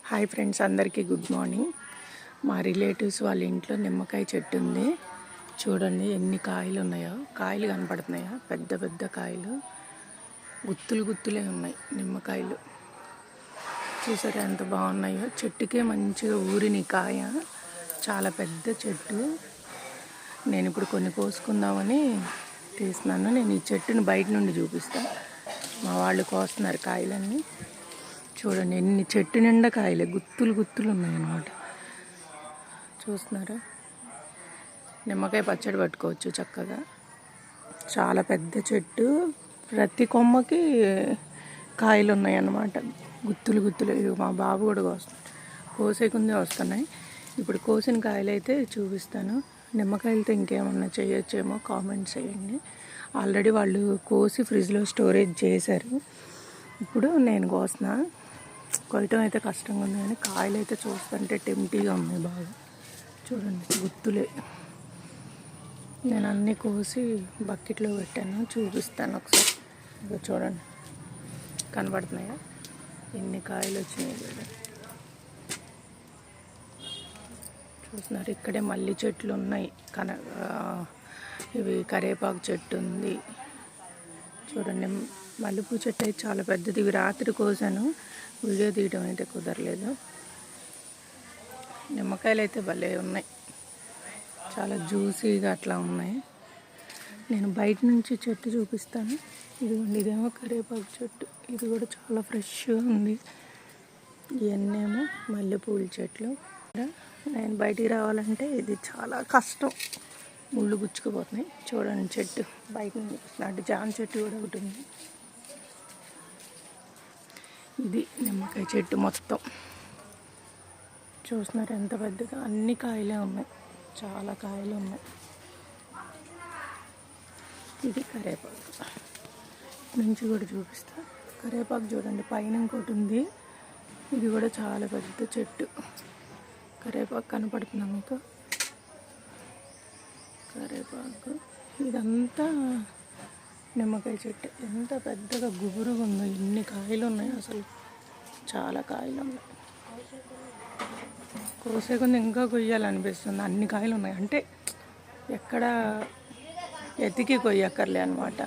Hi friends, అందరికీ good morning. మా relatives వాళ్ళ ఇంట్లో నిమ్మకాయ చెట్టు ఉంది. చూడండి ఎన్ని కాయలు ఉన్నాయో. కాయలు కనపడుతున్నాయా? పెద్ద పెద్ద కాయలు, గుత్తులు గుత్తులే ఉన్నాయి నిమ్మకాయలు. చూసారా ఎంత బాగున్నాయో. చెట్టుకే మంచిగా ఊరిని కాయ. చాలా పెద్ద చెట్టు. నేను ఇప్పుడు కొన్ని కోసుకుందామని తీస్తున్నాను. నేను ఈ చెట్టుని బయట నుండి చూపిస్తాను. మా వాళ్ళు కోస్తున్నారు కాయలన్నీ. చూడండి ఎన్ని చెట్టు నిండా కాయలే, గుత్తులు గుత్తులు ఉన్నాయన్నమాట. చూస్తున్నారా? నిమ్మకాయ పచ్చడి పట్టుకోవచ్చు చక్కగా. చాలా పెద్ద చెట్టు, ప్రతి కొమ్మకి కాయలు ఉన్నాయన్నమాట, గుత్తులు గుత్తులు. మా బాబు కూడా కోసేకుందే వస్తున్నాయి. ఇప్పుడు కోసిన కాయలు అయితే చూపిస్తాను. నిమ్మకాయలతో ఇంకేమన్నా చేయొచ్చేమో కామెంట్స్ చేయండి. ఆల్రెడీ వాళ్ళు కోసి ఫ్రిడ్జ్లో స్టోరేజ్ చేశారు. ఇప్పుడు నేను కోసిన. కొయ్యటం అయితే కష్టంగా ఉంది, కానీ కాయలు అయితే చూస్తుంటే టెంప్టీగా ఉన్నాయి బాగా. చూడండి గుత్తులే. నేను అన్నీ కోసి బకెట్లో పెట్టాను, చూపిస్తాను ఒకసారి. ఇక చూడండి కనబడుతున్నాయా ఎన్ని కాయలు వచ్చినాయి చూడండి. చూస్తున్నారు? ఇక్కడే మల్లి చెట్లు ఉన్నాయి, ఇవి కరివేపాకు చెట్టు ఉంది. చూడండి మల్లెపూ చెట్టు అయితే చాలా పెద్దది. ఇవి రాత్రి కోసాను, వీడియో తీయడం అయితే కుదరలేదు. నిమ్మకాయలు అయితే భలే ఉన్నాయి, చాలా జ్యూసీగా అట్లా ఉన్నాయి. నేను బయట నుంచి చెట్టు చూపిస్తాను. ఇదిగోండి, ఇదేమో కరివేపాకు చెట్టు. ఇది కూడా చాలా ఫ్రెష్గా ఉంది. ఇవన్నేమో మల్లెపూల చెట్లు. నేను బయటికి రావాలంటే ఇది చాలా కష్టం, ముళ్ళు గుచ్చుకుపోతున్నాయి. చూడండి చెట్టు బయట నుంచి నాటి జామ చెట్టు కూడా ఒకటి ఉంది. ఇది నిమ్మకాయ చెట్టు మొత్తం. చూస్తున్నారు ఎంత పెద్దగా? అన్ని కాయలే ఉన్నాయి, చాలా కాయలు ఉన్నాయి. ఇది కరివేపాకు నుంచి కూడా చూపిస్తా. కరివేపాకు చూడండి, పైన ఇంకోటి ఉంది. ఇది కూడా చాలా పెద్ద చెట్టు. కరివేపాకు కనపడుతుందా మీకు? కరివేపాకు. ఇదంతా నిమ్మకాయ చెట్టు. ఎంత పెద్దగా గుబురుగా ఉందో, ఎన్ని కాయలు ఉన్నాయి అసలు, చాలా కాయలు ఉన్నాయి. కోసే కొంత ఇంకా కొయ్యాలనిపిస్తుంది, అన్ని కాయలు ఉన్నాయి. అంటే ఎక్కడ ఎతికి కొయ్యక్కర్లే అనమాట,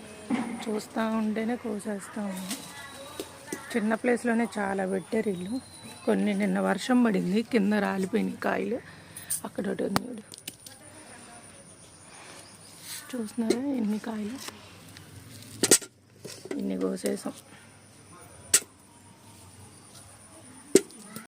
చూస్తూ ఉంటేనే కోసేస్తూ ఉన్నాం. చిన్న ప్లేస్లోనే చాలా పెట్టారు ఇల్లు. కొన్ని నిన్న వర్షం పడింది, కింద రాలిపోయినాయి కాయలు. అక్కడ ఒకటి ఉంది, చూస్తున్నారా ఎన్ని కాయలు, ఇన్ని కోసేసాం.